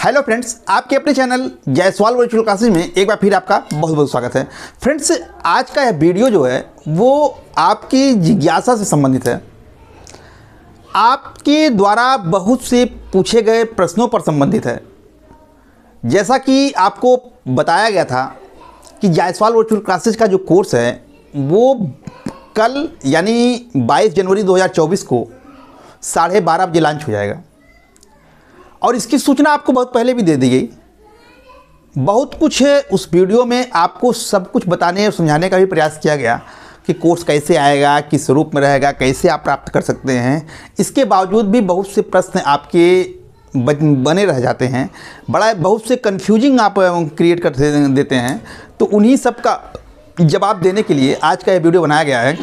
Hello friends, आपके अपने channel Jaiswal virtual classes में एक बार फिर आपका बहुत बहुत स्वागत है। फ्रेंड्स, आज का यह वीडियो जो है वो आपकी जिज्ञासा से संबंधित है। आपके द्वारा बहुत से पूछे गए प्रश्नों पर संबंधित है। जैसा कि आपको बताया गया था कि जायसवाल वर्चुअल क्लासेस का जो कोर्स है वो कल यानी 22 जनवरी 2024 को 12:30 बजे लॉन्च हो जाएगा और इसकी सूचना आपको बहुत पहले भी दे दी गई। बहुत कुछ है उस वीडियो में, आपको सब कुछ बताने और समझाने का भी प्रयास किया गया कि कोर्स कैसे आएगा, किस रूप में रहेगा, कैसे आप प्राप्त कर सकते हैं। इसके बावजूद भी बहुत से प्रश्न आपके बने रह जाते हैं, बहुत से कन्फ्यूजिंग आप क्रिएट कर देते हैं। तो उन्हीं सब का जवाब देने के लिए आज का ये वीडियो बनाया गया है,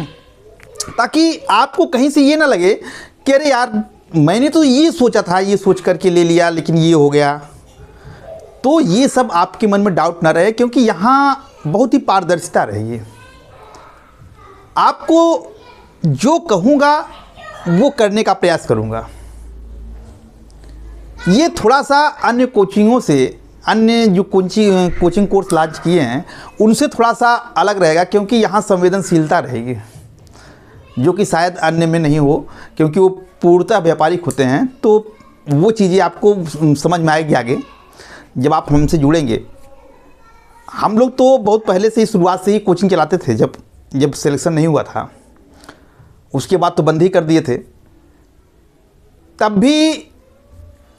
ताकि आपको कहीं से ये ना लगे कि अरे यार मैंने तो ये सोचा था, ये सोच करके ले लिया लेकिन ये हो गया। तो ये सब आपके मन में डाउट ना रहे, क्योंकि यहाँ बहुत ही पारदर्शिता रहेगी। आपको जो कहूँगा वो करने का प्रयास करूँगा। ये थोड़ा सा अन्य कोचिंगों से, अन्य जो कोचिंग कोर्स लॉन्च किए हैं उनसे थोड़ा सा अलग रहेगा, क्योंकि यहाँ संवेदनशीलता रहेगी जो कि शायद अन्य में नहीं हो, क्योंकि वो पूर्णतः व्यापारिक होते हैं। तो वो चीज़ें आपको समझ में आएगी आगे जब आप हमसे जुड़ेंगे। हम लोग तो बहुत पहले से ही, शुरुआत से ही कोचिंग चलाते थे। जब सिलेक्शन नहीं हुआ था उसके बाद तो बंद ही कर दिए थे। तब भी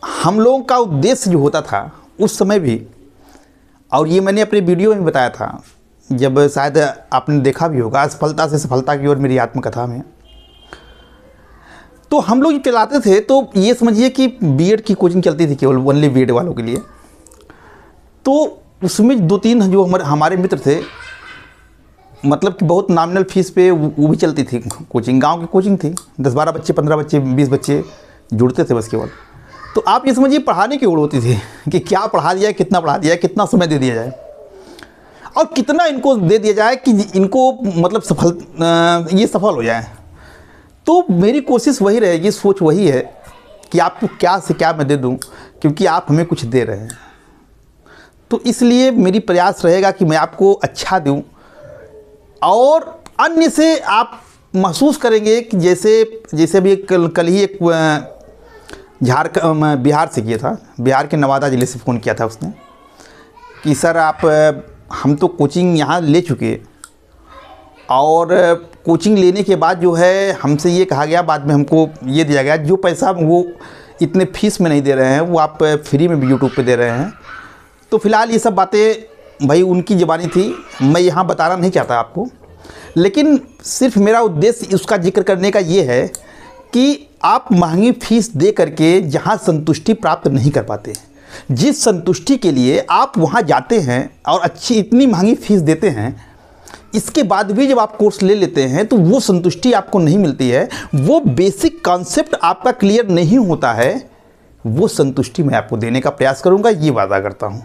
हम लोगों का उद्देश्य जो होता था उस समय भी, और ये मैंने अपने वीडियो में बताया था, जब शायद आपने देखा भी होगा, असफलता से सफलता की ओर मेरी आत्मकथा में। तो हम लोग चलाते थे तो ये समझिए कि बीएड की कोचिंग चलती थी, केवल ओनली बीएड वालों के लिए। तो उसमें 2-3 जो हमारे मित्र थे, मतलब कि बहुत नॉमिनल फीस पे वो भी चलती थी कोचिंग। गांव की कोचिंग थी, 10-12 बच्चे, 15 बच्चे, 20 बच्चे जुड़ते थे बस केवल। तो आप ये समझिए पढ़ाने की ओर होती थी कि क्या पढ़ा दिया है, कितना पढ़ा दिया है, कितना समय दे दिया जाए और कितना इनको दे दिया जाए कि इनको मतलब ये सफल हो जाए। तो मेरी कोशिश वही रहेगी, सोच वही है कि आपको क्या से क्या मैं दे दूं, क्योंकि आप हमें कुछ दे रहे हैं। तो इसलिए मेरी प्रयास रहेगा कि मैं आपको अच्छा दूं और अन्य से आप महसूस करेंगे कि जैसे भी कल ही एक बिहार से किया था, बिहार के नवादा ज़िले से फ़ोन किया था उसने कि सर हम तो कोचिंग यहाँ ले चुके और कोचिंग लेने के बाद जो है हमसे ये कहा गया, बाद में हमको ये दिया गया, जो पैसा वो इतने फीस में नहीं दे रहे हैं वो आप फ्री में भी यूट्यूब पे दे रहे हैं। तो फ़िलहाल ये सब बातें भाई उनकी ज़बानी थी, मैं यहाँ बताना नहीं चाहता आपको, लेकिन सिर्फ मेरा उद्देश्य उसका जिक्र करने का ये है कि आप महंगी फीस दे करके जहाँ संतुष्टि प्राप्त नहीं कर पाते, जिस संतुष्टि के लिए आप वहाँ जाते हैं और अच्छी इतनी महंगी फीस देते हैं, इसके बाद भी जब आप कोर्स ले लेते हैं तो वो संतुष्टि आपको नहीं मिलती है, वो बेसिक कॉन्सेप्ट आपका क्लियर नहीं होता है, वो संतुष्टि मैं आपको देने का प्रयास करूँगा, ये वादा करता हूँ।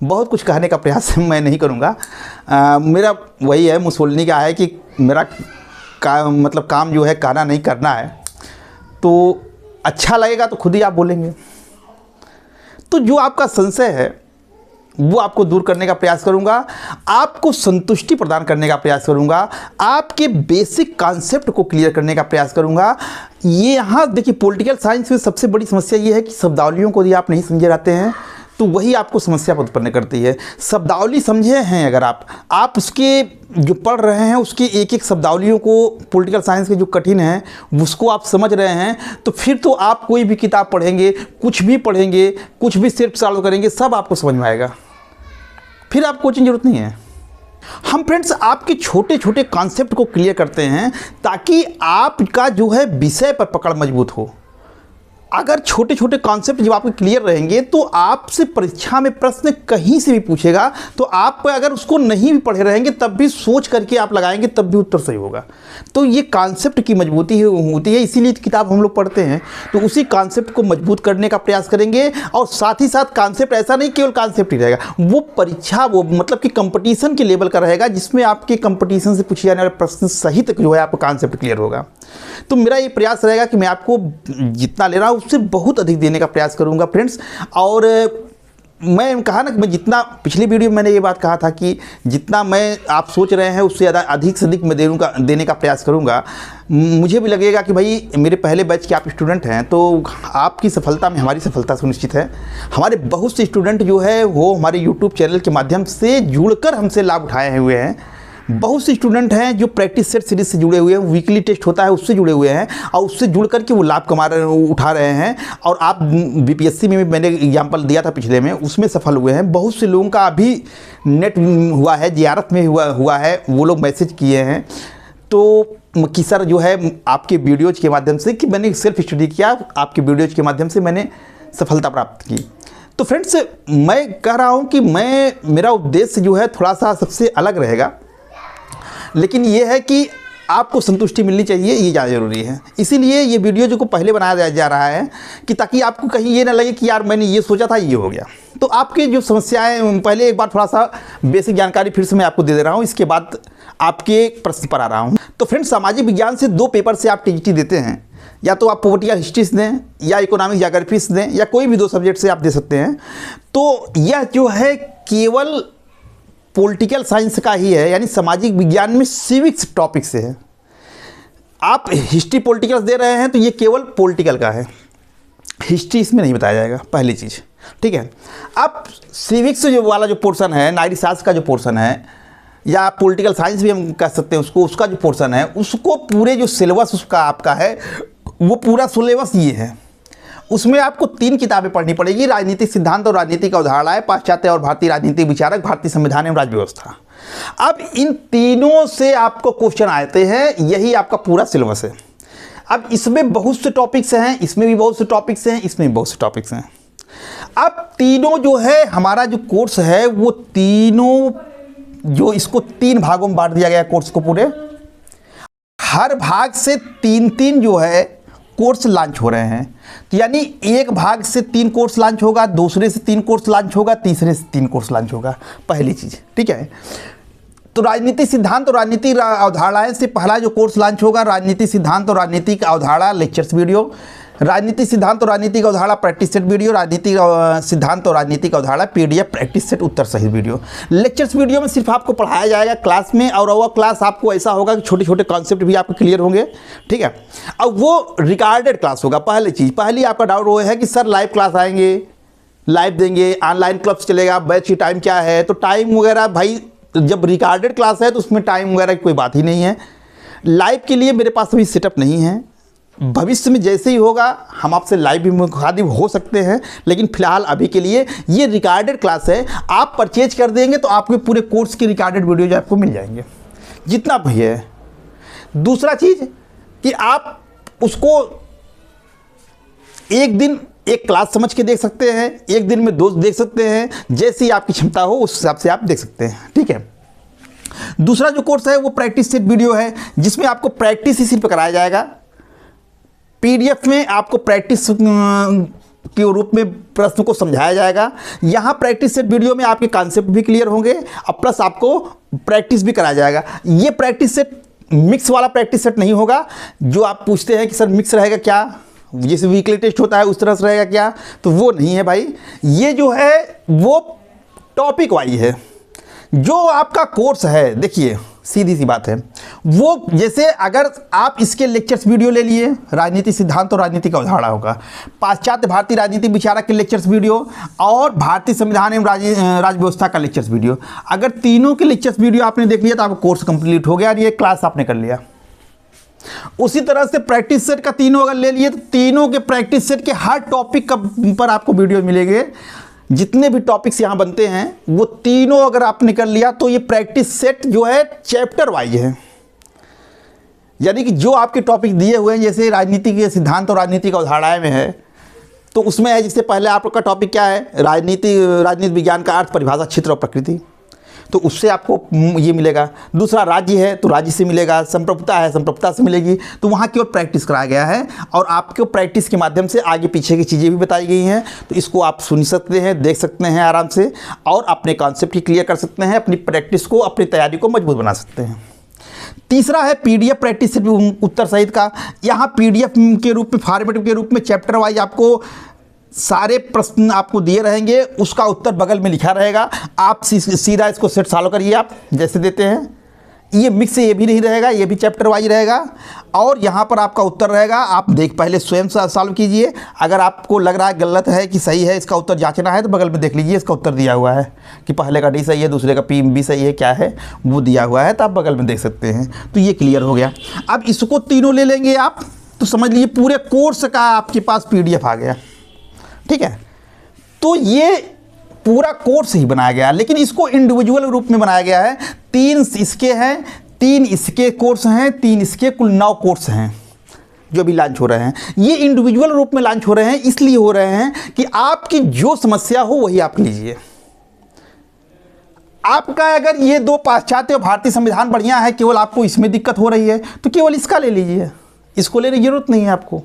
बहुत कुछ कहने का प्रयास मैं नहीं करूँगा। मेरा वही है, मुसोलिनी का है कि मेरा काम जो है कहना नहीं करना है। तो अच्छा लगेगा तो खुद ही आप बोलेंगे। तो जो आपका संशय है वो आपको दूर करने का प्रयास करूंगा, आपको संतुष्टि प्रदान करने का प्रयास करूंगा, आपके बेसिक कॉन्सेप्ट को क्लियर करने का प्रयास करूंगा। ये यहाँ देखिए, पॉलिटिकल साइंस में सबसे बड़ी समस्या ये है कि शब्दावलियों को यदि आप नहीं समझे रहते हैं तो वही आपको समस्या उत्पन्न करती है। शब्दावली समझे हैं अगर आप उसके जो पढ़ रहे हैं उसकी एक एक शब्दावलियों को, पॉलिटिकल साइंस के जो कठिन है उसको आप समझ रहे हैं, तो फिर तो आप कोई भी किताब पढ़ेंगे, कुछ भी पढ़ेंगे, कुछ भी सिर्फ सॉल्व करेंगे, सब आपको समझ में आएगा। फिर आप कोचिंग जरूरत नहीं है। हम फ्रेंड्स आपके छोटे छोटे कॉन्सेप्ट को क्लियर करते हैं ताकि आपका जो है विषय पर पकड़ मजबूत हो। अगर छोटे छोटे कॉन्सेप्ट जब आपके क्लियर रहेंगे तो आपसे परीक्षा में प्रश्न कहीं से भी पूछेगा तो आप अगर उसको नहीं भी पढ़े रहेंगे तब भी सोच करके आप लगाएंगे तब भी उत्तर सही होगा। तो ये कॉन्सेप्ट की मजबूती होती है, इसीलिए किताब हम लोग पढ़ते हैं। तो उसी कॉन्सेप्ट को मजबूत करने का प्रयास करेंगे और साथ ही साथ कॉन्सेप्ट ऐसा नहीं केवल कॉन्सेप्ट ही रहेगा, वो परीक्षा वो मतलब कि कंपटीशन के लेवल का रहेगा, जिसमें आपके कंपटीशन से पूछे जाने वाले प्रश्न सहित जो है आपका कॉन्सेप्ट क्लियर होगा। तो मेरा ये प्रयास रहेगा कि मैं आपको जितना ले रहा हूँ उससे बहुत अधिक देने का प्रयास करूँगा फ्रेंड्स। और मैं कहा ना कि मैं जितना पिछली वीडियो में मैंने ये बात कहा था कि जितना मैं आप सोच रहे हैं उससे ज़्यादा अधिक से अधिक मैं देने का प्रयास करूँगा। मुझे भी लगेगा कि भाई मेरे पहले बैच के आप स्टूडेंट हैं तो आपकी सफलता में हमारी सफलता सुनिश्चित है। हमारे बहुत से स्टूडेंट जो है वो हमारे यूट्यूब चैनल के माध्यम से जुड़कर हमसे लाभ उठाए हुए हैं। बहुत से स्टूडेंट हैं जो प्रैक्टिस सेट सीरीज से जुड़े हुए हैं, वीकली टेस्ट होता है उससे जुड़े हुए हैं और उससे जुड़ करके वो लाभ उठा रहे हैं। और आप बीपीएससी में भी मैंने एग्जाम्पल दिया था पिछले में, उसमें सफल हुए हैं। बहुत से लोगों का अभी नेट हुआ है, जियारत में हुआ है, वो लोग मैसेज किए हैं तो कि सर जो है आपके वीडियोज़ के माध्यम से, कि मैंने सेल्फ स्टडी किया, आपके वीडियोज़ के माध्यम से मैंने सफलता प्राप्त की। तो फ्रेंड्स, मैं कह रहा हूँ कि मेरा उद्देश्य जो है थोड़ा सा सबसे अलग रहेगा, लेकिन ये है कि आपको संतुष्टि मिलनी चाहिए, ये ज़्यादा ज़रूरी है। इसीलिए ये वीडियो जो को पहले बनाया जा रहा है कि ताकि आपको कहीं ये ना लगे कि यार मैंने ये सोचा था ये हो गया। तो आपके जो समस्याएं, पहले एक बार थोड़ा सा बेसिक जानकारी फिर से मैं आपको दे रहा हूँ, इसके बाद आपके प्रश्न पर आ रहा हूँ। तो फ्रेंड्स, सामाजिक विज्ञान से 2 पेपर से आप टीजीटी देते हैं, या तो आप पॉवर्टी हिस्ट्री से दें या इकोनॉमिक ज्योग्राफी से दें, या कोई भी 2 सब्जेक्ट से आप दे सकते हैं। तो यह जो है केवल पॉलिटिकल साइंस का ही है, यानी सामाजिक विज्ञान में सिविक्स टॉपिक से है। आप हिस्ट्री पॉलिटिकल दे रहे हैं तो ये केवल पॉलिटिकल का है, हिस्ट्री इसमें नहीं बताया जाएगा, पहली चीज़, ठीक है। अब सिविक्स जो वाला जो पोर्शन है, नागरिक शास्त्र का जो पोर्शन है, या पॉलिटिकल साइंस भी हम कह सकते हैं उसको, उसका जो पोर्शन है, उसको पूरे जो सिलेबस उसका आपका है, वो पूरा सिलेबस ये है। उसमें आपको 3 किताबें पढ़नी पड़ेगी, राजनीतिक सिद्धांत और राजनीतिक अवधारणाएं, पाश्चात्य और भारतीय राजनीतिक विचारक, भारतीय संविधान एवं राज्य व्यवस्था। अब इन तीनों से आपको क्वेश्चन आते हैं, यही आपका पूरा सिलेबस है। अब इसमें बहुत से टॉपिक्स हैं, इसमें भी बहुत से टॉपिक्स हैं, इसमें भी बहुत से टॉपिक्स हैं। अब तीनों जो है हमारा जो कोर्स है, वो तीनों जो इसको 3 भागों में बांट दिया गया कोर्स को पूरे, हर भाग से 3-3 जो है कोर्स लॉन्च हो रहे हैं। तो यानी एक भाग से 3 कोर्स लॉन्च होगा, दूसरे से 3 कोर्स लॉन्च होगा, तीसरे से 3 कोर्स लॉन्च होगा, पहली चीज़, ठीक है। तो राजनीतिक सिद्धांत और राजनीतिक अवधारणाएं से पहला जो कोर्स लॉन्च होगा, राजनीतिक सिद्धांत और राजनीतिक अवधारणा लेक्चर्स वीडियो, राजनीतिक सिद्धांत और राजनीतिक अवधारणा प्रैक्टिस सेट वीडियो, राजनीतिक सिद्धांत और राजनीतिक अवधारणा पीडीएफ प्रैक्टिस सेट उत्तर सहित वीडियो। लेक्चर्स वीडियो में सिर्फ आपको पढ़ाया जाएगा क्लास में, और वह क्लास आपको ऐसा होगा कि छोटे छोटे कॉन्सेप्ट भी आपको क्लियर होंगे, ठीक है। अब वो रिकॉर्डेड क्लास होगा। पहली आपका डाउट वो है कि सर लाइव क्लास आएंगे, लाइव देंगे, ऑनलाइन क्लास चलेगा, बैच की टाइम क्या है? तो टाइम वगैरह भाई, जब रिकॉर्डेड क्लास है तो उसमें टाइम वगैरह की कोई बात ही नहीं है। लाइव के लिए मेरे पास अभी सेटअप नहीं है, भविष्य में जैसे ही होगा हम आपसे लाइव भी मुखातिब हो सकते हैं, लेकिन फिलहाल अभी के लिए ये रिकॉर्डेड क्लास है। आप परचेज कर देंगे तो आपके पूरे कोर्स की रिकॉर्डेड वीडियोज आपको मिल जाएंगे, जितना भी है। दूसरा चीज़ कि आप उसको एक दिन एक क्लास समझ के देख सकते हैं, एक दिन में 2 देख सकते हैं, जैसी आपकी क्षमता हो उस हिसाब से आप देख सकते हैं, ठीक है। दूसरा जो कोर्स है वो प्रैक्टिस सेट वीडियो है, जिसमें आपको प्रैक्टिस ही सिर्फ कराया जाएगा। पीडीएफ में आपको प्रैक्टिस के रूप में प्रश्न को समझाया जाएगा। यहाँ प्रैक्टिस सेट वीडियो में आपके कॉन्सेप्ट भी क्लियर होंगे और प्लस आपको प्रैक्टिस भी कराया जाएगा। ये प्रैक्टिस सेट मिक्स वाला प्रैक्टिस सेट नहीं होगा, जो आप पूछते हैं कि सर मिक्स रहेगा क्या, जैसे वीकली टेस्ट होता है उस तरह से रहेगा क्या, तो वो नहीं है भाई। ये जो है वो टॉपिक वाइज है। जो आपका कोर्स है, देखिए सीधी सी बात है, वो जैसे अगर आप इसके लेक्चर्स वीडियो ले लिए, राजनीतिक सिद्धांत और राजनीतिक अवधारणा होगा, पाश्चात्य भारतीय राजनीतिक विचारक के लेक्चर्स वीडियो, और भारतीय संविधान एवं राज्य व्यवस्था का लेक्चर्स वीडियो। अगर तीनों के लेक्चर्स वीडियो आपने देख लिया तो आपका कोर्स कंप्लीट हो गया और ये क्लास आपने कर लिया। उसी तरह से प्रैक्टिस सेट का तीनों अगर ले लिए तो तीनों के प्रैक्टिस सेट के हर टॉपिक पर आपको वीडियो मिलेंगे। जितने भी टॉपिक्स यहाँ बनते हैं वो तीनों अगर आपने कर लिया तो ये प्रैक्टिस सेट जो है चैप्टर वाइज है, यानी कि जो आपके टॉपिक दिए हुए हैं, जैसे राजनीतिक सिद्धांत और राजनीतिक अवधारणाएं में है तो उसमें है, जिससे पहले आपका टॉपिक क्या है, राजनीति विज्ञान का अर्थ, परिभाषा, क्षेत्र और प्रकृति, तो उससे आपको ये मिलेगा। दूसरा राज्य है तो राज्य से मिलेगा, संप्रभुता है संप्रभुता से मिलेगी। तो वहाँ केवल प्रैक्टिस कराया गया है और आपको प्रैक्टिस के माध्यम से आगे पीछे की चीज़ें भी बताई गई हैं। तो इसको आप सुन सकते हैं, देख सकते हैं आराम से, और अपने कॉन्सेप्ट की क्लियर कर सकते हैं, अपनी प्रैक्टिस को, अपनी तैयारी को मजबूत बना सकते हैं। तीसरा है पीडीएफ प्रैक्टिस सेट उत्तर सहित का। यहाँ पीडीएफ के रूप में, फॉर्मेट के रूप में चैप्टर वाइज आपको सारे प्रश्न आपको दिए रहेंगे, उसका उत्तर बगल में लिखा रहेगा। आप सीधा इसको सेट सॉल्व करिए, आप जैसे देते हैं। ये मिक्स ये भी नहीं रहेगा, ये भी चैप्टर वाइज रहेगा, और यहाँ पर आपका उत्तर रहेगा। आप पहले स्वयं सॉल्व कीजिए। अगर आपको लग रहा है गलत है कि सही है, इसका उत्तर जांचना है, तो बगल में देख लीजिए, इसका उत्तर दिया हुआ है कि पहले का डी सही है, दूसरे का पी बी सही है, क्या है वो दिया हुआ है, तो आप बगल में देख सकते हैं। तो ये क्लियर हो गया। अब इसको तीनों ले लेंगे आप, तो समझ लीजिए पूरे कोर्स का आपके पास PDF आ गया। ठीक है, तो ये पूरा कोर्स ही बनाया गया, लेकिन इसको इंडिविजुअल रूप में बनाया गया है। 3 इसके हैं, 3 इसके कोर्स हैं, 3 इसके, कुल 9 कोर्स हैं जो भी लॉन्च हो रहे हैं। ये इंडिविजुअल रूप में लॉन्च हो रहे हैं, इसलिए हो रहे हैं कि आपकी जो समस्या हो वही आप लीजिए। आपका अगर ये 2 पाश्चात्य और भारतीय संविधान बढ़िया है, केवल आपको इसमें दिक्कत हो रही है, तो केवल इसका ले लीजिए, इसको लेने की जरूरत नहीं है आपको।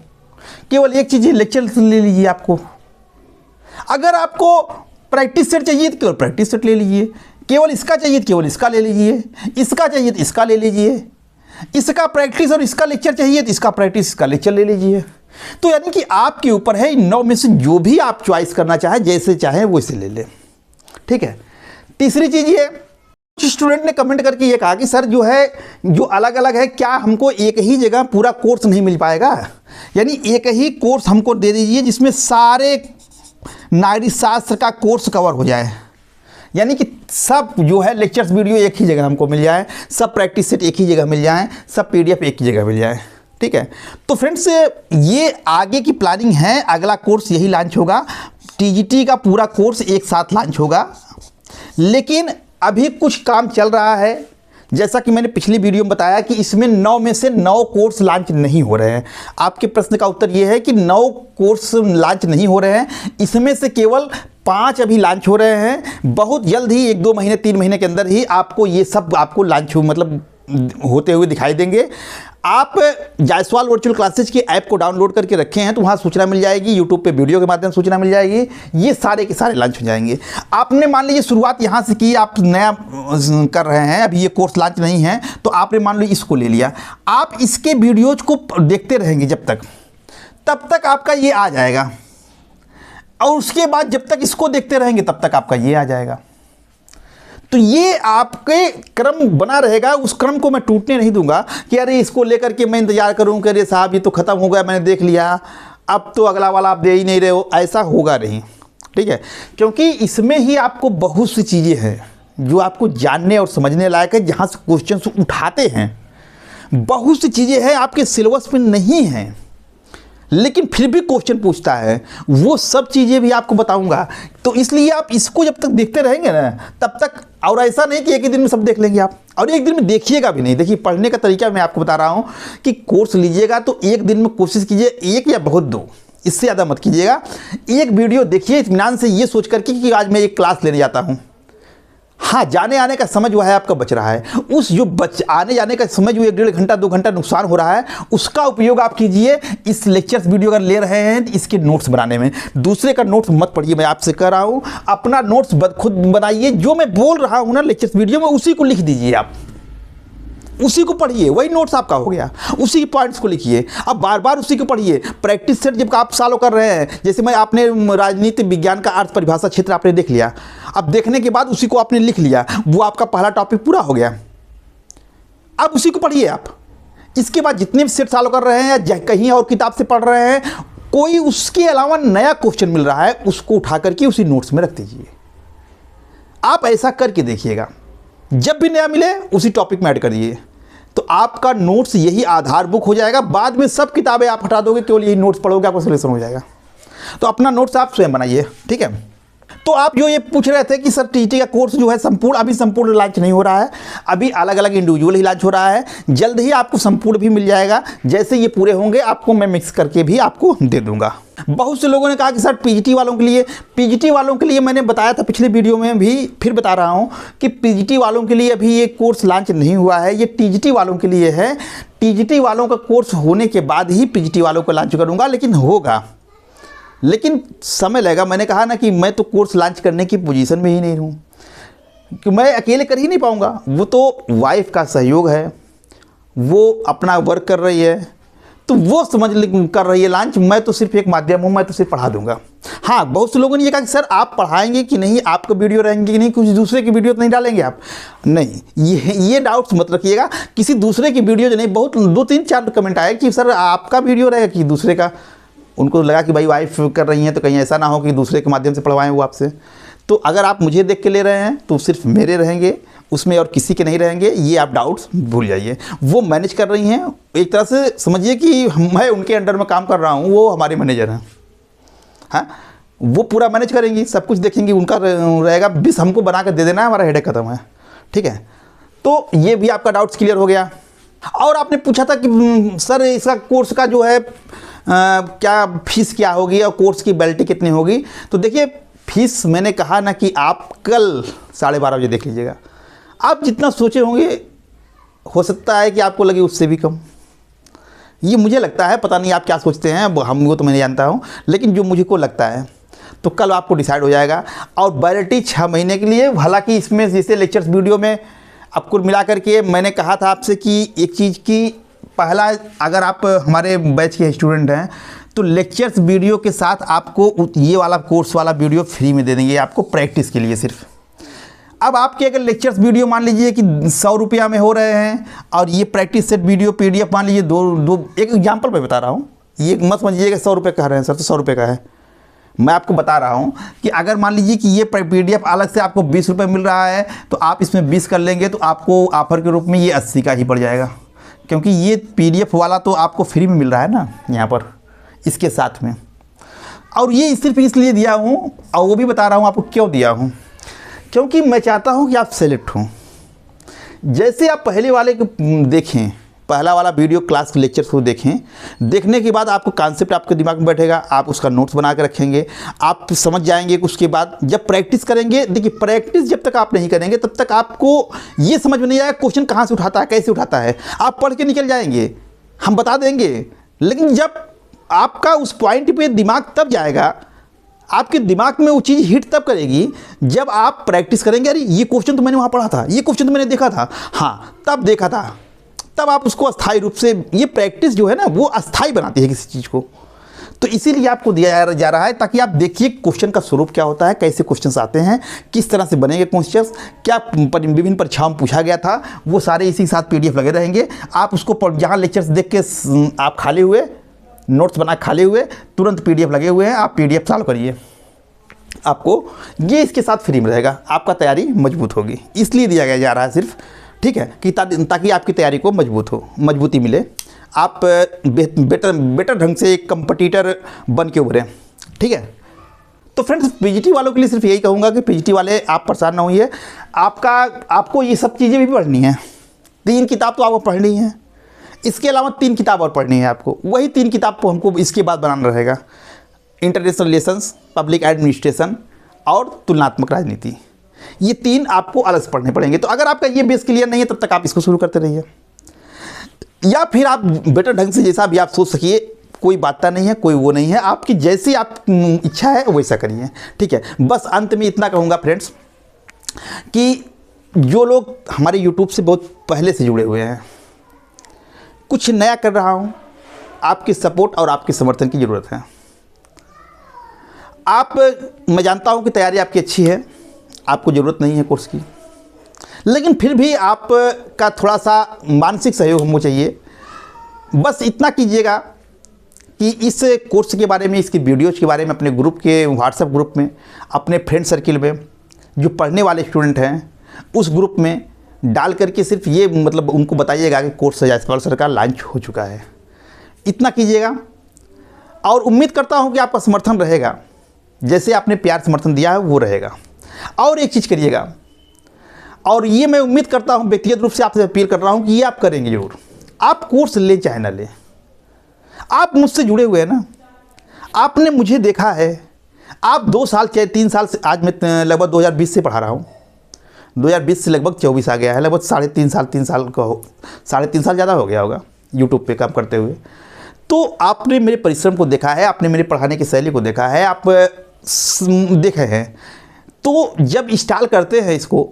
केवल एक चीज़ लेक्चर ले लीजिए आपको। अगर आपको प्रैक्टिस सेट चाहिए तो केवल प्रैक्टिस सेट ले लीजिए, केवल इसका चाहिए तो केवल इसका ले लीजिए, इसका चाहिए तो इसका ले लीजिए, इसका प्रैक्टिस और इसका लेक्चर चाहिए तो इसका प्रैक्टिस इसका लेक्चर ले लीजिए। तो यानी कि आपके ऊपर है, इन 9 में से जो भी आप चॉइस करना चाहें, जैसे चाहें वैसे ले लें। ठीक है। तीसरी चीज़ ये, कुछ स्टूडेंट ने कमेंट करके ये कहा कि सर जो है, जो अलग अलग है, क्या हमको एक ही जगह पूरा कोर्स नहीं मिल पाएगा? यानी एक ही कोर्स हमको दे दीजिए जिसमें सारे नागरिक शास्त्र का कोर्स कवर हो जाए, यानी कि सब जो है लेक्चर्स वीडियो एक ही जगह हमको मिल जाए, सब प्रैक्टिस सेट एक ही जगह मिल जाए, सब PDF एक ही जगह मिल जाए। ठीक है, तो फ्रेंड्स ये आगे की प्लानिंग है। अगला कोर्स यही लॉन्च होगा, TGT का पूरा कोर्स एक साथ लॉन्च होगा। लेकिन अभी कुछ काम चल रहा है, जैसा कि मैंने पिछली वीडियो में बताया कि इसमें 9 में से 9 कोर्स लॉन्च नहीं हो रहे हैं। आपके प्रश्न का उत्तर ये है कि 9 कोर्स लॉन्च नहीं हो रहे हैं, इसमें से केवल 5 अभी लॉन्च हो रहे हैं। बहुत जल्द ही 1-2 महीने 3 महीने के अंदर ही आपको ये सब आपको लॉन्च मतलब होते हुए दिखाई देंगे। आप जायसवाल वर्चुअल क्लासेज की ऐप को डाउनलोड करके रखे हैं तो वहाँ सूचना मिल जाएगी, यूट्यूब पे वीडियो के माध्यम से सूचना मिल जाएगी। ये सारे के सारे लॉन्च हो जाएंगे। आपने मान लीजिए शुरुआत यहाँ से की, आप नया कर रहे हैं, अभी ये कोर्स लॉन्च नहीं है, तो आपने मान लीजिए इसको ले लिया। आप इसके वीडियोज को देखते रहेंगे तब तक आपका ये आ जाएगा, और उसके बाद जब तक इसको देखते रहेंगे तब तक आपका ये आ जाएगा। तो ये आपके क्रम बना रहेगा, उस क्रम को मैं टूटने नहीं दूंगा कि अरे इसको लेकर के मैं इंतजार करूं कि अरे साहब ये तो ख़त्म हो गया, मैंने देख लिया, अब तो अगला वाला आप दे ही नहीं रहे हो। ऐसा होगा नहीं। ठीक है, क्योंकि इसमें ही आपको बहुत सी चीज़ें हैं जो आपको जानने और समझने लायक है, जहाँ से क्वेश्चन उठाते हैं। बहुत सी चीज़ें हैं आपके सिलेबस में नहीं हैं, लेकिन फिर भी क्वेश्चन पूछता है, वो सब चीज़ें भी आपको बताऊंगा। तो इसलिए आप इसको जब तक देखते रहेंगे ना तब तक, और ऐसा नहीं कि एक ही दिन में सब देख लेंगे आप, और एक दिन में देखिएगा भी नहीं। देखिए पढ़ने का तरीका मैं आपको बता रहा हूँ कि कोर्स लीजिएगा तो एक दिन में कोशिश कीजिए, एक या बहुत 2, इससे ज़्यादा मत कीजिएगा। एक वीडियो देखिए इत्मीनान से, ये सोच करके कि आज मैं एक क्लास लेने जाता हूँ। हाँ, जाने आने का समय जो है आपका बच रहा है, उस जो आने जाने का समय जो 1-1.5 घंटा 2 घंटा नुकसान हो रहा है, उसका उपयोग आप कीजिए इस लेक्चर्स वीडियो अगर ले रहे हैं तो इसके नोट्स बनाने में। दूसरे का नोट्स मत पढ़िए, मैं आपसे कह रहा हूँ, अपना नोट्स खुद बनाइए। जो मैं बोल रहा हूँ ना लेक्चर्स वीडियो में, उसी को लिख दीजिए, आप उसी को पढ़िए, वही नोट्स आपका हो गया। उसी पॉइंट्स को लिखिए, अब बार बार उसी को पढ़िए। प्रैक्टिस सेट जब आप फॉलो कर रहे हैं, जैसे मैं आपने राजनीति विज्ञान का अर्थ परिभाषा क्षेत्र आपने देख लिया, अब देखने के बाद उसी को आपने लिख लिया, वो आपका पहला टॉपिक पूरा हो गया। अब उसी को पढ़िए आप। इसके बाद जितने भी सेट फॉलो कर रहे हैं या कहीं और किताब से पढ़ रहे हैं, कोई उसके अलावा नया क्वेश्चन मिल रहा है, उसको उठा करके उसी नोट्स में रख दीजिए। आप ऐसा करके देखिएगा, जब भी नया मिले उसी टॉपिक में ऐड करिए, तो आपका नोट्स यही आधार बुक हो जाएगा। बाद में सब किताबें आप हटा दोगे, केवल यही नोट्स पढ़ोगे, आपका सोल्यूशन हो जाएगा। तो अपना नोट्स आप स्वयं बनाइए। ठीक है, तो आप जो ये पूछ रहे थे कि सर TGT का कोर्स जो है संपूर्ण, अभी संपूर्ण लॉन्च नहीं हो रहा है, अभी अलग अलग इंडिविजुअल ही लॉन्च हो रहा है। जल्द ही आपको संपूर्ण भी मिल जाएगा। जैसे ये पूरे होंगे आपको मैं मिक्स करके भी आपको दे दूंगा। बहुत से लोगों ने कहा कि सर PGT वालों के लिए मैंने बताया था पिछले वीडियो में भी, फिर बता रहा हूँ कि PGT वालों के लिए अभी ये कोर्स लॉन्च नहीं हुआ है, ये TGT वालों के लिए है। TGT वालों का कोर्स होने के बाद ही PGT वालों को लॉन्च करूँगा, लेकिन होगा, लेकिन समय लगेगा। मैंने कहा ना कि मैं तो कोर्स लॉन्च करने की पोजीशन में ही नहीं हूँ, कि मैं अकेले कर ही नहीं पाऊँगा। वो तो वाइफ का सहयोग है, वो अपना वर्क कर रही है, तो वो समझ कर रही है लॉन्च, मैं तो सिर्फ एक माध्यम हूँ, मैं तो सिर्फ पढ़ा दूंगा। हाँ, बहुत से लोगों ने ये कहा कि सर आप पढ़ाएंगे कि नहीं, आपका वीडियो रहेंगे कि नहीं, कुछ दूसरे की वीडियो तो नहीं डालेंगे आप? नहीं, ये डाउट्स मत रखिएगा, किसी दूसरे की वीडियो जो नहीं। बहुत 2-3-4 कमेंट आए कि सर आपका वीडियो रहेगा कि दूसरे का। उनको लगा कि भाई वाइफ कर रही हैं तो कहीं ऐसा ना हो कि दूसरे के माध्यम से पढ़वाएं वो आपसे। तो अगर आप मुझे देख के ले रहे हैं तो सिर्फ मेरे रहेंगे उसमें, और किसी के नहीं रहेंगे। ये आप डाउट्स भूल जाइए। वो मैनेज कर रही हैं, एक तरह से समझिए कि मैं उनके अंडर में काम कर रहा हूँ, वो हमारे मैनेजर हैं। हाँ, वो पूरा मैनेज करेंगी, सब कुछ देखेंगी, उनका रहेगा। बस हमको बना कर दे देना है, हमारा हेडेक खत्म है। ठीक है, तो ये भी आपका डाउट्स क्लियर हो गया। और आपने पूछा था कि सर इसका कोर्स का जो है क्या फीस क्या होगी और कोर्स की वैलिडिटी कितनी होगी। तो देखिए, फीस मैंने कहा ना कि आप कल 12:30 बजे देख लीजिएगा। आप जितना सोचे होंगे, हो सकता है कि आपको लगे उससे भी कम। ये मुझे लगता है, पता नहीं आप क्या सोचते हैं, हम वो तो मैं नहीं जानता हूँ, लेकिन जो मुझे को लगता है तो कल आपको डिसाइड हो जाएगा। और वैलिडिटी 6 महीने के लिए। हालांकि इसमें जैसे लेक्चर्स वीडियो में आपको मिला करके मैंने कहा था आपसे कि एक चीज़ की, पहला अगर आप हमारे बैच के स्टूडेंट हैं तो लेक्चर्स वीडियो के साथ आपको ये वाला कोर्स वाला वीडियो फ्री में दे देंगे आपको, प्रैक्टिस के लिए सिर्फ। अब आपके अगर लेक्चर्स वीडियो मान लीजिए कि 100 रुपया में हो रहे हैं, और ये प्रैक्टिस सेट वीडियो PDF मान लीजिए दो एक एग्जाम्पल मैं बता रहा हूँ, ये मत समझिएगा 100 रुपये कह रहे हैं सर तो 100 रुपये का है। मैं आपको बता रहा हूँ कि अगर मान लीजिए कि ये PDF अलग से आपको 20 रुपये मिल रहा है, तो आप इसमें 20 कर लेंगे तो आपको ऑफर के रूप में ये 80 का ही पड़ जाएगा, क्योंकि ये PDF वाला तो आपको फ्री में मिल रहा है ना यहाँ पर इसके साथ में। और ये सिर्फ इसलिए दिया हूँ, और वो भी बता रहा हूँ आपको क्यों दिया हूँ, क्योंकि मैं चाहता हूँ कि आप सेलेक्ट हों। जैसे आप पहले वाले को देखें, पहला वाला वीडियो क्लास लेक्चर्स को देखें, देखने के बाद आपको कॉन्सेप्ट आपके दिमाग में बैठेगा, आप उसका नोट्स बना के रखेंगे, आप समझ जाएंगे। उसके बाद जब प्रैक्टिस करेंगे, देखिए प्रैक्टिस जब तक आप नहीं करेंगे तब तक आपको ये समझ में नहीं आएगा क्वेश्चन कहाँ से उठाता है, कैसे उठाता है। आप पढ़ के निकल जाएंगे, हम बता देंगे, लेकिन जब आपका उस पॉइंट पे दिमाग तब जाएगा, आपके दिमाग में वो चीज़ हिट तब करेगी जब आप प्रैक्टिस करेंगे। अरे ये क्वेश्चन तो मैंने वहाँ पढ़ा था, ये क्वेश्चन तो मैंने देखा था, हाँ तब देखा था, तब आप उसको अस्थायी रूप से, ये प्रैक्टिस जो है ना वो अस्थायी बनाती है किसी चीज़ को। तो इसीलिए आपको दिया जा रहा है, ताकि आप देखिए क्वेश्चन का स्वरूप क्या होता है, कैसे क्वेश्चंस आते हैं, किस तरह से बनेंगे क्वेश्चंस, क्या विभिन्न परीक्षाओं में पूछा गया था, वो सारे इसी के साथ PDF लगे रहेंगे। आप उसको जहाँ लेक्चर्स देख के आप खाली हुए, नोट्स बना खाली हुए, तुरंत PDF लगे हुए हैं, आप PDF चालू करिए, आपको ये इसके साथ फ्री में रहेगा, आपका तैयारी मजबूत होगी। इसलिए दिया जा रहा है सिर्फ, ठीक है, कि ताकि आपकी तैयारी को मजबूती मिले, आप बेटर ढंग से एक कंपटीटर बन के उभरें। ठीक है, तो फ्रेंड्स PGT वालों के लिए सिर्फ यही कहूँगा कि PGT वाले आप परेशान ना होइए, आपको ये सब चीज़ें भी पढ़नी है। 3 किताब तो आपको पढ़नी है, इसके अलावा 3 किताब और पढ़नी है आपको। वही 3 किताब को हमको इसके बाद बनाना रहेगा, इंटरनेशनल रिलेशंस, पब्लिक एडमिनिस्ट्रेशन और तुलनात्मक राजनीति। ये 3 आपको अलग से पढ़ने पड़ेंगे। तो अगर आपका ये बेस क्लियर नहीं है तब तक आप इसको शुरू करते रहिए, या फिर आप बेटर ढंग से जैसा भी आप सोच सकिए, कोई बात नहीं है, कोई वो नहीं है, आपकी जैसी आप इच्छा है वैसा करिए। ठीक है, बस अंत में इतना कहूँगा फ्रेंड्स कि जो लोग हमारे यूट्यूब से बहुत पहले से जुड़े हुए हैं, कुछ नया कर रहा हूँ, आपकी सपोर्ट और आपके समर्थन की ज़रूरत है। मैं जानता हूँ कि तैयारी आपकी अच्छी है, आपको ज़रूरत नहीं है कोर्स की, लेकिन फिर भी आपका थोड़ा सा मानसिक सहयोग हमको चाहिए। बस इतना कीजिएगा कि इस कोर्स के बारे में, इसकी वीडियोज़ के बारे में अपने ग्रुप के व्हाट्सएप ग्रुप में, अपने फ्रेंड सर्किल में जो पढ़ने वाले स्टूडेंट हैं उस ग्रुप में डाल करके सिर्फ ये मतलब उनको बताइएगा कि कोर्स जायसवाल सर का लॉन्च हो चुका है। इतना कीजिएगा, और उम्मीद करता हूँ कि आपका समर्थन रहेगा, जैसे आपने प्यार समर्थन दिया है वो रहेगा। और एक चीज़ करिएगा, और ये मैं उम्मीद करता हूँ, व्यक्तिगत रूप से आपसे अपील कर रहा हूँ कि ये आप करेंगे ज़रूर। आप कोर्स ले चाहे ना ले, आप मुझसे जुड़े हुए हैं ना, आपने मुझे देखा है, आप 2 साल चाहे 3 साल से, आज मैं लगभग 2020 से पढ़ा रहा हूँ, 2020 से लगभग 24 आ गया है, लगभग 3.5 साल का 3.5 साल ज़्यादा हो गया होगा यूट्यूब पे काम करते हुए। तो आपने मेरे परिश्रम को देखा है, आपने मेरे पढ़ाने की शैली को देखा है, आप देखे हैं। तो जब इंस्टॉल करते हैं इसको,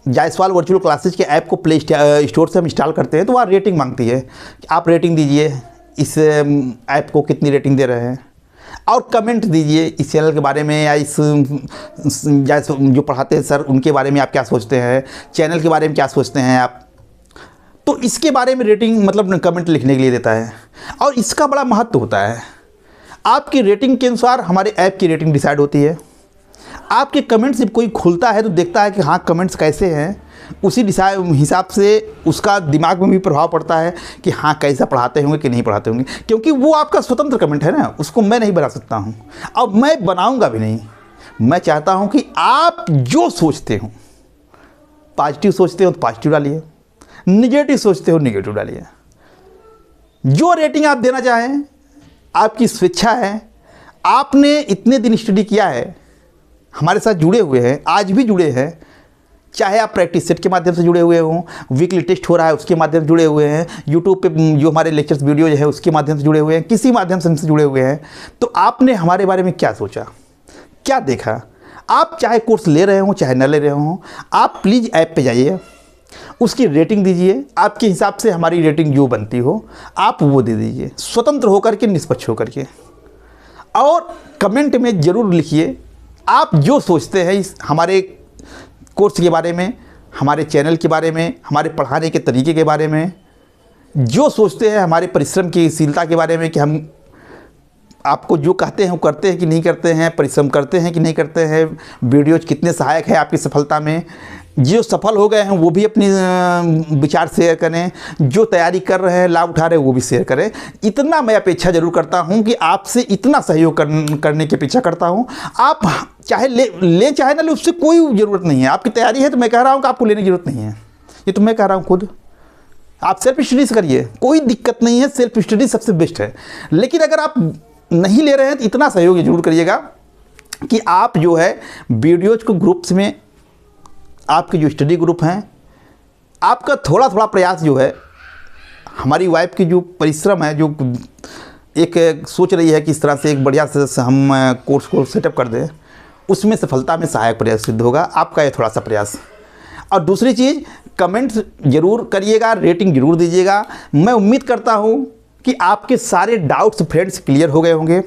जायसवाल वर्चुअल क्लासेज के ऐप को प्ले स्टोर से हम इंस्टॉल करते हैं, तो वहाँ रेटिंग मांगती है कि आप रेटिंग दीजिए, इस ऐप को कितनी रेटिंग दे रहे हैं, और कमेंट दीजिए इस चैनल के बारे में, या इस जैसे जो पढ़ाते हैं सर उनके बारे में आप क्या सोचते हैं, चैनल के बारे में क्या सोचते हैं आप। तो इसके बारे में रेटिंग मतलब कमेंट लिखने के लिए देता है, और इसका बड़ा महत्व होता है। आपकी रेटिंग के अनुसार हमारे ऐप की रेटिंग डिसाइड होती है। आपके कमेंट्स जब कोई खुलता है तो देखता है कि हाँ कमेंट्स कैसे हैं, उसी हिसाब से उसका दिमाग में भी प्रभाव पड़ता है कि हाँ कैसा पढ़ाते होंगे कि नहीं पढ़ाते होंगे, क्योंकि वो आपका स्वतंत्र कमेंट है ना, उसको मैं नहीं बना सकता हूँ और मैं बनाऊँगा भी नहीं। मैं चाहता हूँ कि आप जो सोचते हो, पॉजिटिव सोचते हो तो पॉजिटिव डालिए, निगेटिव सोचते हो निगेटिव डालिए। जो रेटिंग आप देना चाहें आपकी स्वेच्छा है। आपने इतने दिन स्टडी किया है, हमारे साथ जुड़े हुए हैं, आज भी जुड़े हैं, चाहे आप प्रैक्टिस सेट के माध्यम से जुड़े हुए हों, वीकली टेस्ट हो रहा है उसके माध्यम से जुड़े हुए हैं, यूट्यूब पे जो हमारे लेक्चर्स वीडियो जो है उसके माध्यम से जुड़े हुए हैं, किसी माध्यम से हमसे जुड़े हुए हैं। तो आपने हमारे बारे में क्या सोचा, क्या देखा? आप चाहे कोर्स ले रहे हों चाहे न ले रहे हों, आप प्लीज़ ऐप पे जाइए, उसकी रेटिंग दीजिए। आपके हिसाब से हमारी रेटिंग जो बनती हो आप वो दे दीजिए, स्वतंत्र होकर के, निष्पक्ष होकर के। और कमेंट में ज़रूर लिखिए आप जो सोचते हैं इस हमारे कोर्स के बारे में, हमारे चैनल के बारे में, हमारे पढ़ाने के तरीके के बारे में, जो सोचते हैं हमारे परिश्रम की शीलता के बारे में, कि हम आपको जो कहते हैं वो करते हैं कि नहीं करते हैं, परिश्रम करते हैं कि नहीं करते हैं, वीडियोज कितने सहायक है आपकी सफलता में। जो सफल हो गए हैं वो भी अपनी विचार शेयर करें, जो तैयारी कर रहे हैं लाभ उठा रहे हैं वो भी शेयर करें। इतना मैं अपेक्षा ज़रूर करता हूं कि आपसे इतना सहयोग करने की अपेक्षा करता हूं। आप चाहे ले चाहे ना ले, उससे कोई ज़रूरत नहीं है। आपकी तैयारी है तो मैं कह रहा हूँ कि आपको लेने की ज़रूरत नहीं है, ये तो मैं कह रहा हूँ खुद। आप सेल्फ स्टडी से करिए, कोई दिक्कत नहीं है, सेल्फ स्टडी सबसे बेस्ट है। लेकिन अगर आप नहीं ले रहे हैं तो इतना सहयोग जरूर करिएगा कि आप जो है वीडियोज को ग्रुप्स में, आपके जो स्टडी ग्रुप हैं, आपका थोड़ा थोड़ा प्रयास जो है, हमारी वाइफ की जो परिश्रम है, जो एक सोच रही है कि इस तरह से एक बढ़िया से हम कोर्स को सेटअप कर दें, उसमें सफलता में सहायक प्रयास सिद्ध होगा आपका ये थोड़ा सा प्रयास। और दूसरी चीज़, कमेंट्स ज़रूर करिएगा, रेटिंग ज़रूर दीजिएगा। मैं उम्मीद करता हूँ कि आपके सारे डाउट्स फ्रेंड्स क्लियर हो गए होंगे।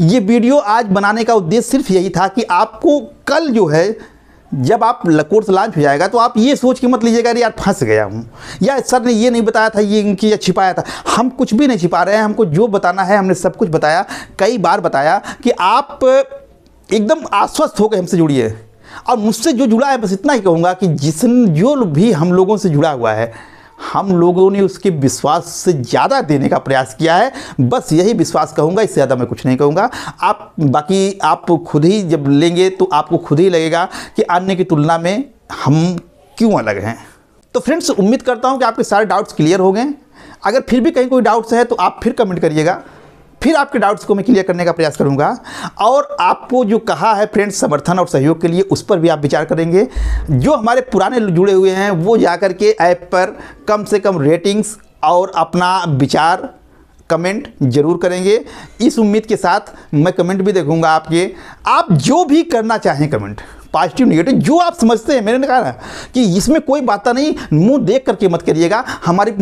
ये वीडियो आज बनाने का उद्देश्य सिर्फ यही था कि आपको कल जो है जब आप कोर्स लॉन्च हो जाएगा तो आप ये सोच के मत लीजिएगा यार फंस गया हूँ, या सर ने ये नहीं बताया था, ये इनकी छिपाया था। हम कुछ भी नहीं छिपा रहे हैं, हमको जो बताना है हमने सब कुछ बताया, कई बार बताया कि आप एकदम आश्वस्त होकर हमसे जुड़िए। और मुझसे जो जुड़ा है बस इतना ही कहूँगा कि जो भी हम लोगों से जुड़ा हुआ है, हम लोगों ने उसके विश्वास से ज़्यादा देने का प्रयास किया है। बस यही विश्वास कहूँगा, इससे ज़्यादा मैं कुछ नहीं कहूँगा। बाकी आप खुद ही जब लेंगे तो आपको खुद ही लगेगा कि अन्य की तुलना में हम क्यों अलग हैं। तो फ्रेंड्स, उम्मीद करता हूँ कि आपके सारे डाउट्स क्लियर हो गए। अगर फिर भी कहीं कोई डाउट्स है तो आप फिर कमेंट करिएगा, फिर आपके डाउट्स को मैं क्लियर करने का प्रयास करूंगा। और आपको जो कहा है फ्रेंड्स समर्थन और सहयोग के लिए, उस पर भी आप विचार करेंगे। जो हमारे पुराने जुड़े हुए हैं वो जाकर के ऐप पर कम से कम रेटिंग्स और अपना विचार कमेंट जरूर करेंगे। इस उम्मीद के साथ मैं कमेंट भी देखूंगा आपके। आप जो भी करना चाहें कमेंट, पॉजिटिव निगेटिव जो आप समझते हैं, मैंने कहा ना कि इसमें कोई बात नहीं, मुंह देख करके मत करिएगा। हमारी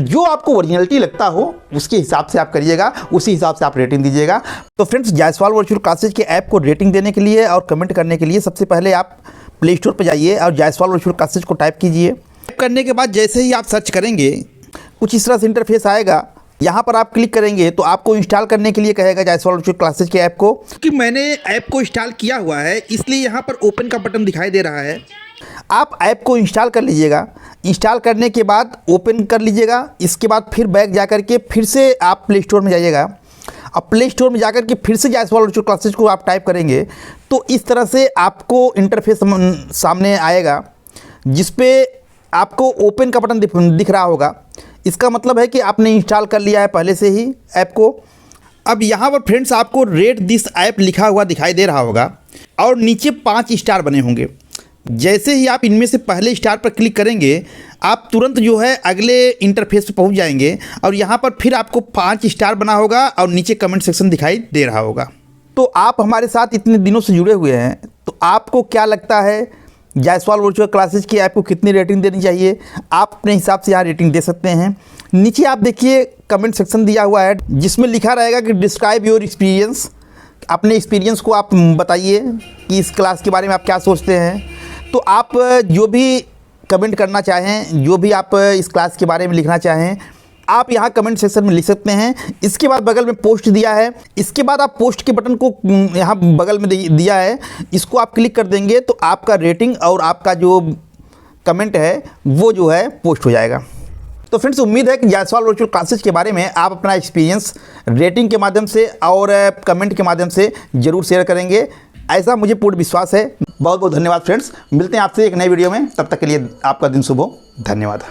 जो आपको ओरिजिनलिटी लगता हो उसके हिसाब से आप करिएगा, उसी हिसाब से आप रेटिंग दीजिएगा। तो फ्रेंड्स, जायसवाल वर्चुअल क्लासेज के ऐप को रेटिंग देने के लिए और कमेंट करने के लिए सबसे पहले आप प्ले स्टोर पर जाइए और जायसवाल वर्चुअल क्लासेज को टाइप कीजिए। टाइप करने के बाद जैसे ही आप सर्च करेंगे कुछ इस तरह से इंटरफेस आएगा। यहाँ पर आप क्लिक करेंगे तो आपको इंस्टॉल करने के लिए कहेगा जायसवाल वर्चुअल क्लासेज के ऐप को। क्योंकि मैंने ऐप को इंस्टॉल किया हुआ है इसलिए यहाँ पर ओपन का बटन दिखाई दे रहा है। आप ऐप को इंस्टॉल कर लीजिएगा। इंस्टॉल करने के बाद ओपन कर लीजिएगा। इसके बाद फिर बैक जा कर के फिर से आप प्ले स्टोर में जाइएगा। अब प्ले स्टोर में जाकर के फिर से जायसवाल वर्चुअल क्लासेज को आप टाइप करेंगे तो इस तरह से आपको इंटरफेस सामने आएगा, जिस पे आपको ओपन का बटन दिख रहा होगा। इसका मतलब है कि आपने इंस्टॉल कर लिया है पहले से ही ऐप को। अब यहाँ पर फ्रेंड्स आपको रेट दिस ऐप लिखा हुआ दिखाई दे रहा होगा और नीचे 5 स्टार बने होंगे। जैसे ही आप इनमें से पहले स्टार पर क्लिक करेंगे आप तुरंत जो है अगले इंटरफेस पर पहुँच जाएंगे और यहाँ पर फिर आपको 5 स्टार बना होगा और नीचे कमेंट सेक्शन दिखाई दे रहा होगा। तो आप हमारे साथ इतने दिनों से जुड़े हुए हैं, तो आपको क्या लगता है जायसवाल वर्चुअल क्लासेज की ऐप को कितनी रेटिंग देनी चाहिए? आप अपने हिसाब से यहाँ रेटिंग दे सकते हैं। नीचे आप देखिए कमेंट सेक्शन दिया हुआ है जिसमें लिखा रहेगा कि डिस्क्राइब योर एक्सपीरियंस। अपने एक्सपीरियंस को आप बताइए कि इस क्लास के बारे में आप क्या सोचते हैं। तो आप जो भी कमेंट करना चाहें, जो भी आप इस क्लास के बारे में लिखना चाहें, आप यहाँ कमेंट सेक्शन में लिख सकते हैं। इसके बाद बगल में पोस्ट दिया है, इसके बाद आप पोस्ट के बटन को यहाँ बगल में दिया है, इसको आप क्लिक कर देंगे तो आपका रेटिंग और आपका जो कमेंट है वो जो है पोस्ट हो जाएगा। तो फ्रेंड्स, उम्मीद है कि जायसवाल वर्चुअल क्लासेस के बारे में आप अपना एक्सपीरियंस रेटिंग के माध्यम से और कमेंट के माध्यम से ज़रूर शेयर करेंगे, ऐसा मुझे पूर्ण विश्वास है। बहुत बहुत धन्यवाद फ्रेंड्स, मिलते हैं आपसे एक नई वीडियो में, तब तक के लिए आपका दिन शुभ हो। धन्यवाद।